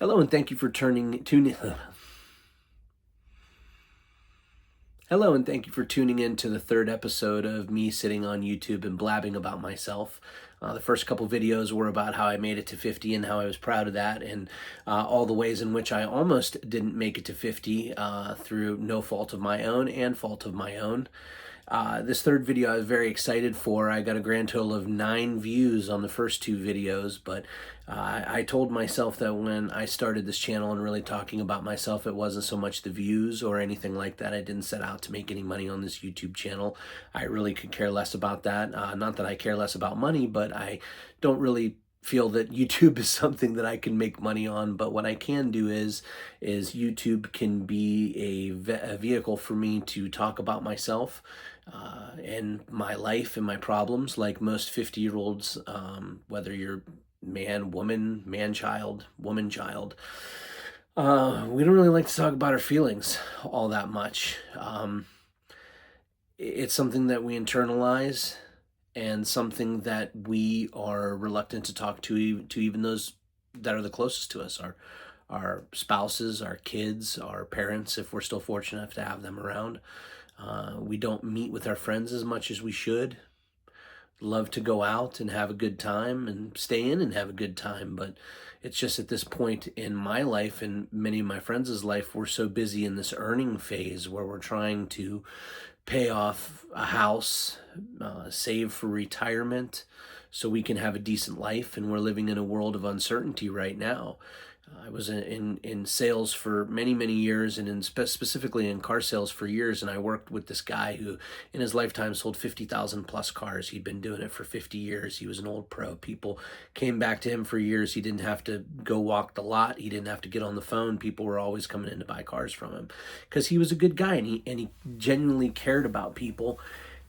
Hello and thank you for tuning. Hello and thank you for tuning in to the third episode of me sitting on YouTube and blabbing about myself. The first couple videos were about how I made it to 50 and how I was proud of that, and all the ways in which I almost didn't make it to 50 through no fault of my own and fault of my own. This third video I was very excited for. I got a grand total of 9 views on the first 2 videos, but I told myself that when I started this channel and really talking about myself, it wasn't so much the views or anything like that. I didn't set out to make any money on this YouTube channel. I really could care less about that. Not that I care less about money, but I don't really feel that YouTube is something that I can make money on. But what I can do is YouTube can be a vehicle for me to talk about myself and my life and my problems, like most 50-year-olds, whether you're man, woman, man, child, woman, child. We don't really like to talk about our feelings all that much. It's something that we internalize and something that we are reluctant to talk to even those that are the closest to us, our spouses, our kids, our parents, if we're still fortunate enough to have them around. We don't meet with our friends as much as we should. Love to go out and have a good time and stay in and have a good time, but it's just at this point in my life and many of my friends' life, we're so busy in this earning phase where we're trying to pay off a house, save for retirement so we can have a decent life, and we're living in a world of uncertainty right now. I was in sales for many years, and specifically in car sales for years, and I worked with this guy who in his lifetime sold 50,000 plus cars. He'd been doing it for 50 years. He was an old pro. People came back to him for years. He didn't have to go walk the lot. He didn't have to get on the phone. People were always coming in to buy cars from him because he was a good guy, and he genuinely cared about people,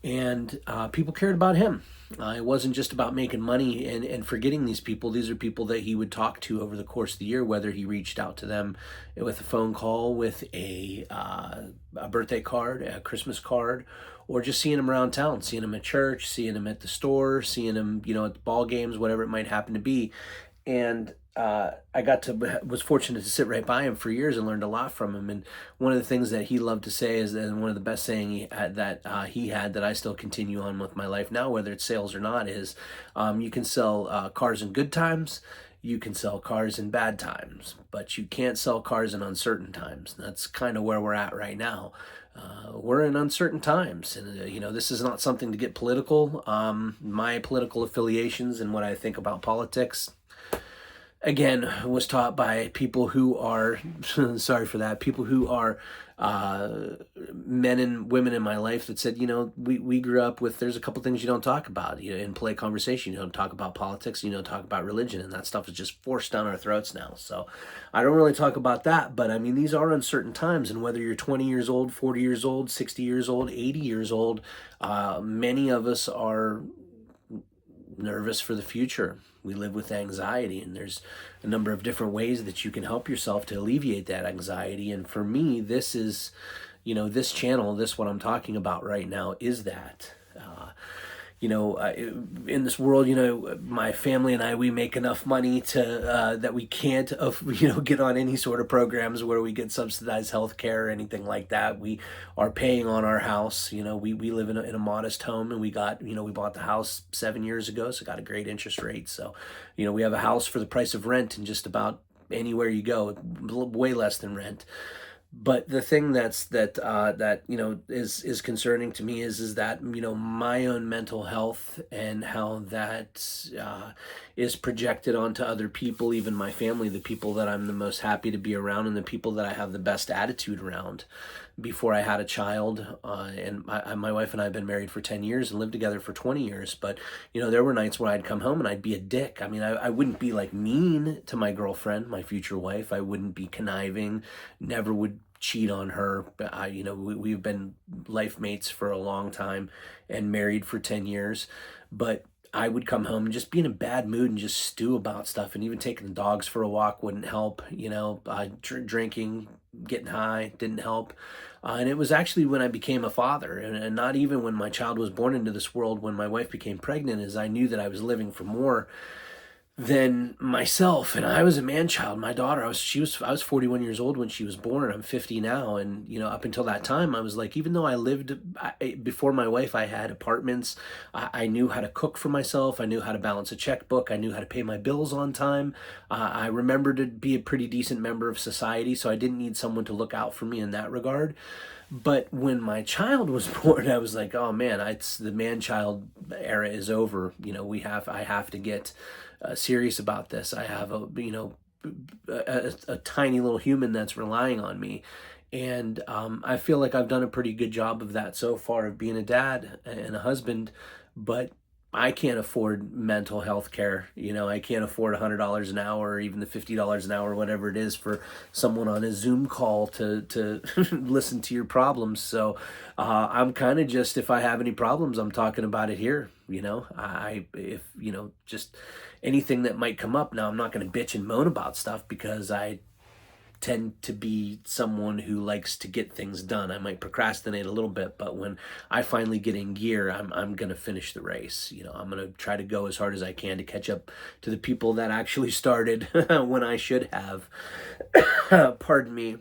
and people cared about him. It wasn't just about making money and forgetting these people. These are people that he would talk to over the course of the year, whether he reached out to them with a phone call, with a birthday card, a Christmas card, or just seeing him around town, seeing him at church, seeing him at the store, seeing him, at the ball games, whatever it might happen to be. And was fortunate to sit right by him for years and learned a lot from him. And one of the things that he loved to say is, and one of the best saying he had that I still continue on with my life now, whether it's sales or not, is you can sell cars in good times, you can sell cars in bad times, but you can't sell cars in uncertain times. That's kind of where we're at right now. We're in uncertain times, and this is not something to get political. My political affiliations and what I think about politics, again, was taught by people who are sorry for that, people who are men and women in my life that said, we grew up with, there's a couple things you don't talk about, in polite conversation. You don't talk about politics, you don't talk about religion, and that stuff is just forced down our throats now. So I don't really talk about that, but I mean, these are uncertain times, and whether you're 20 years old, 40 years old, 60 years old, 80 years old, many of us are nervous for the future. We live with anxiety, and there's a number of different ways that you can help yourself to alleviate that anxiety. And for me, this is, this channel, what I'm talking about right now is that. In this world, my family and I, we make enough money to that we can't, get on any sort of programs where we get subsidized health care or anything like that. We are paying on our house. We live in a modest home, and we bought the house 7 years ago, so got a great interest rate. So, we have a house for the price of rent in just about anywhere you go, way less than rent. But the thing that is concerning to me is that my own mental health and how that is projected onto other people, even my family, the people that I'm the most happy to be around, and the people that I have the best attitude around. Before I had a child, and my wife and I have been married for 10 years and lived together for 20 years, but there were nights where I'd come home and I'd be a dick. I mean, I wouldn't be like mean to my girlfriend, my future wife. I wouldn't be conniving, never would cheat on her. We've been life mates for a long time and married for 10 years, but I would come home and just be in a bad mood and just stew about stuff, and even taking the dogs for a walk wouldn't help. Drinking, getting high didn't help. And it was actually when I became a father, and not even when my child was born into this world, when my wife became pregnant, as I knew that I was living for more, than myself. And I was a man child. My daughter, I was 41 years old when she was born. I'm 50 now. And, you know, up until that time, I was like, even though before my wife, I had apartments. I knew how to cook for myself. I knew how to balance a checkbook. I knew how to pay my bills on time. I remember to be a pretty decent member of society. So I didn't need someone to look out for me in that regard. But when my child was born, I was like, oh man, it's the man child era is over. You know, I have to get serious about this. I have a tiny little human that's relying on me. And I feel like I've done a pretty good job of that so far, of being a dad and a husband. But I can't afford mental health care. You know, I can't afford $100 an hour, or even the $50 an hour, whatever it is, for someone on a Zoom call to listen to your problems. So I'm kind of just, if I have any problems, I'm talking about it here. You know, if, you know, just anything that might come up. Now, I'm not going to bitch and moan about stuff, because I tend to be someone who likes to get things done. I might procrastinate a little bit, but when I finally get in gear, I'm going to finish the race. You know, I'm going to try to go as hard as I can to catch up to the people that actually started when I should have. Pardon me.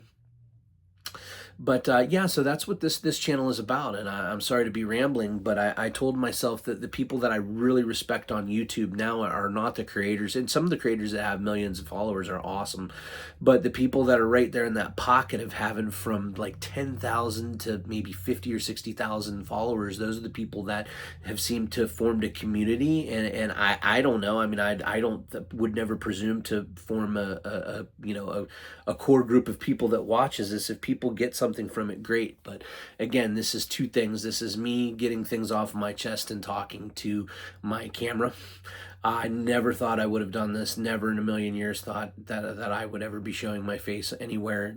But yeah, so that's what this channel is about. And I'm sorry to be rambling, but I told myself that the people that I really respect on YouTube now are not the creators. And some of the creators that have millions of followers are awesome, but the people that are right there in that pocket of having from like 10,000 to maybe 50 or 60,000 followers, those are the people that have seemed to have formed a community. And I don't know. I mean, I don't would never presume to form a you know, a core group of people that watches this. If people get something from it, great. But again, this is two things. This is me getting things off my chest and talking to my camera. I never thought I would have done this. Never in a million years thought that I would ever be showing my face anywhere,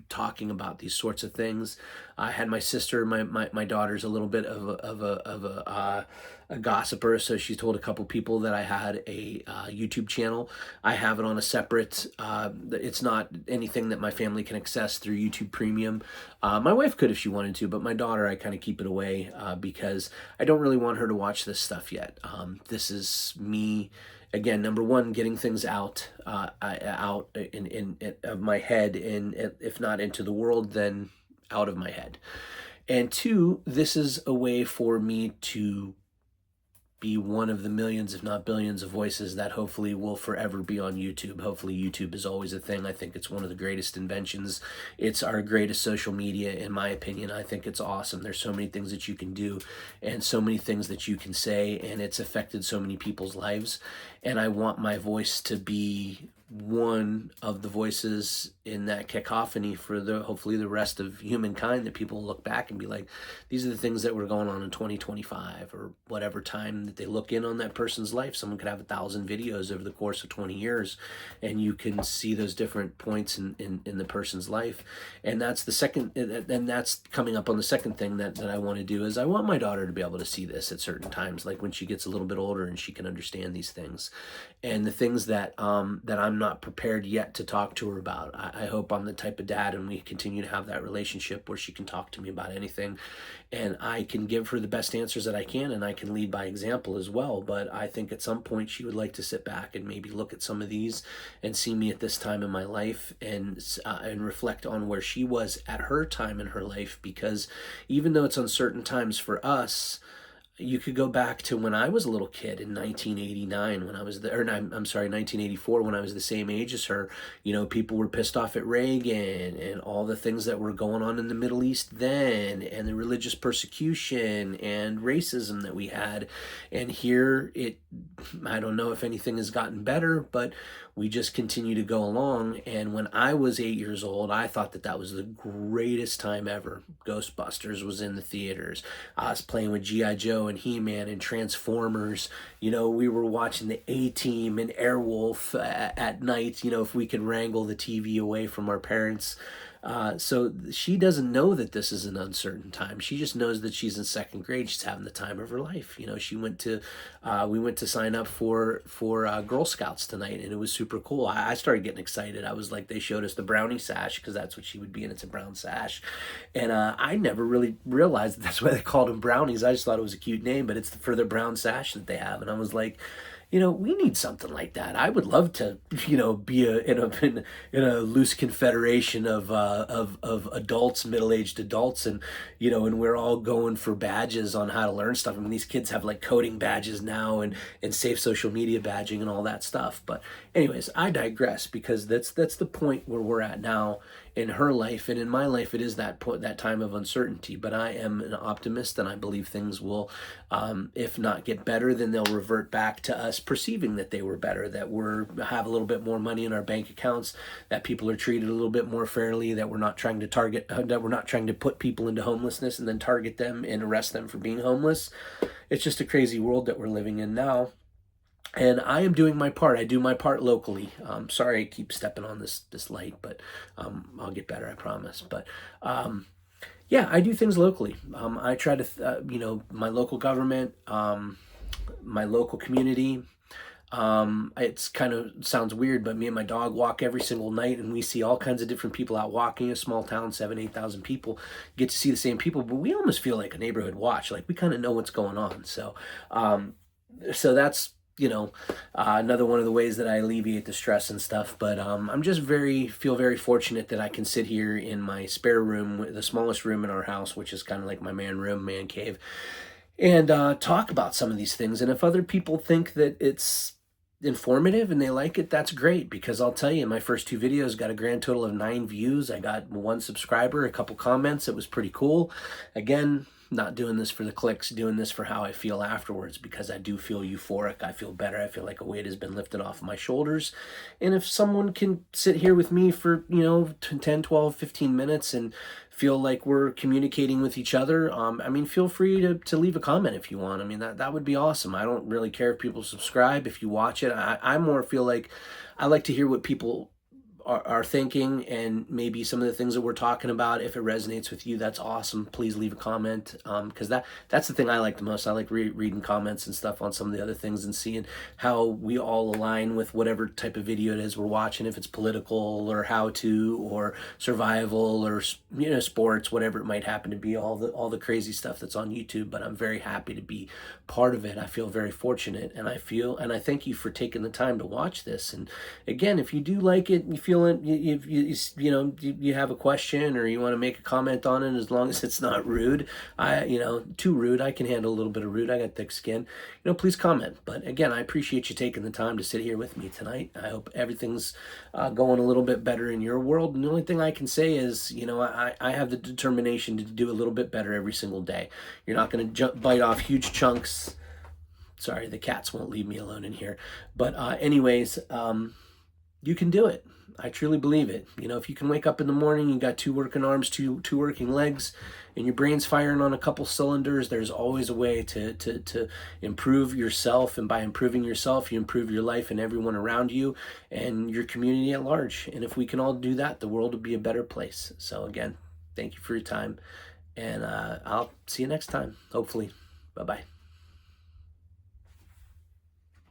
talking about these sorts of things. I had my sister, my daughter's a little bit a gossiper, so she told a couple people that I had a YouTube channel. I have it on a separate. It's not anything that my family can access through YouTube Premium. My wife could if she wanted to, but my daughter, I kind of keep it away because I don't really want her to watch this stuff yet. This is me. Again, number one, getting things out in of my head, and if not into the world, then out of my head. And two, this is a way for me to be one of the millions, if not billions, of voices that hopefully will forever be on YouTube. Hopefully YouTube is always a thing. I think it's one of the greatest inventions. It's our greatest social media, in my opinion. I think it's awesome. There's so many things that you can do and so many things that you can say, and it's affected so many people's lives. And I want my voice to be one of the voices in that cacophony for hopefully the rest of humankind, that people look back and be like, these are the things that were going on in 2025, or whatever time that they look in on that person's life. Someone could have 1,000 videos over the course of 20 years, and you can see those different points in the person's life. And that's the second, and that's coming up on the second thing that I want to do, is I want my daughter to be able to see this at certain times, like when she gets a little bit older and she can understand these things, and the things that that I'm not prepared yet to talk to her about. I hope I'm the type of dad, and we continue to have that relationship where she can talk to me about anything, and I can give her the best answers that I can, and I can lead by example as well. But I think at some point she would like to sit back and maybe look at some of these and see me at this time in my life, and reflect on where she was at her time in her life. Because even though it's uncertain times for us, you could go back to when I was a little kid in 1989, when I was the, or I'm sorry, 1984, when I was the same age as her. You know, people were pissed off at Reagan and all the things that were going on in the Middle East then, and the religious persecution and racism that we had. And here I don't know if anything has gotten better, but we just continue to go along. And when I was 8 years old, I thought that was the greatest time ever. Ghostbusters was in the theaters. I was playing with G.I. Joe and He-Man and Transformers. You know, we were watching the A-Team and Airwolf at night, you know, if we could wrangle the TV away from our parents. So she doesn't know that this is an uncertain time. She just knows that she's in second grade. She's having the time of her life. You know, we went to sign up for Girl Scouts tonight, and it was super cool. I started getting excited. I was like, they showed us the brownie sash, because that's what she would be in. It's a brown sash. And I never really realized that's why they called them brownies. I just thought it was a cute name, but it's for the brown sash that they have. And I was like, We need something like that. I would love to, be in a loose confederation of adults, middle-aged adults, and we're all going for badges on how to learn stuff. I mean, these kids have like coding badges now and safe social media badging and all that stuff. But anyways, I digress because that's the point where we're at now in her life, and in my life it is that point, that time of uncertainty. But I am an optimist, and I believe things will, if not get better, then they'll revert back to us perceiving that they were better, that we're have a little bit more money in our bank accounts, that people are treated a little bit more fairly, that we're not trying to that we're not trying to put people into homelessness and then target them and arrest them for being homeless. It's just a crazy world that we're living in now, and I am doing my part. I do my part locally. Sorry, I keep stepping on this light, but I'll get better, I promise. But yeah, I do things locally. I try to, my local government, my local community. It's kind of sounds weird, but me and my dog walk every single night, and we see all kinds of different people out walking. A small town, 7, 8,000 people, get to see the same people, but we almost feel like a neighborhood watch. Like we kind of know what's going on. So that's another one of the ways that I alleviate the stress and stuff. But I'm just feel very fortunate that I can sit here in my spare room, the smallest room in our house, which is kind of like my man cave, and talk about some of these things. And if other people think that it's informative and they like it, that's great, because I'll tell you, my first two videos got a grand total of 9 views. I got 1 subscriber, a couple comments. It was pretty cool. Again, not doing this for the clicks, doing this for how I feel afterwards, because I do feel euphoric. I feel better. I feel like a weight has been lifted off my shoulders. And if someone can sit here with me for, 10, 12, 15 minutes and feel like we're communicating with each other, feel free to leave a comment if you want. I mean, that would be awesome. I don't really care if people subscribe, if you watch it. I more feel like I like to hear what people are thinking, and maybe some of the things that we're talking about. If it resonates with you, that's awesome. Please leave a comment, because that's the thing I like the most. I like reading comments and stuff on some of the other things and seeing how we all align with whatever type of video it is we're watching, if it's political or how to or survival or sports, whatever it might happen to be, all the crazy stuff that's on YouTube. But I'm very happy to be part of it. I feel very fortunate, and I thank you for taking the time to watch this. And again, if you do like it, you feel it, you have a question or you want to make a comment on it, as long as it's not rude, too rude, I can handle a little bit of rude. I got thick skin. Please comment. But again, I appreciate you taking the time to sit here with me tonight. I hope everything's going a little bit better in your world. And the only thing I can say is, I have the determination to do a little bit better every single day. You're not going to bite off huge chunks. Sorry, the cats won't leave me alone in here. But anyways, you can do it. I truly believe it. If you can wake up in the morning, you got 2 working arms, two working legs, and your brain's firing on a couple cylinders, there's always a way to improve yourself. And by improving yourself, you improve your life and everyone around you and your community at large. And if we can all do that, the world will be a better place. So again, thank you for your time, and I'll see you next time, hopefully. Bye-bye.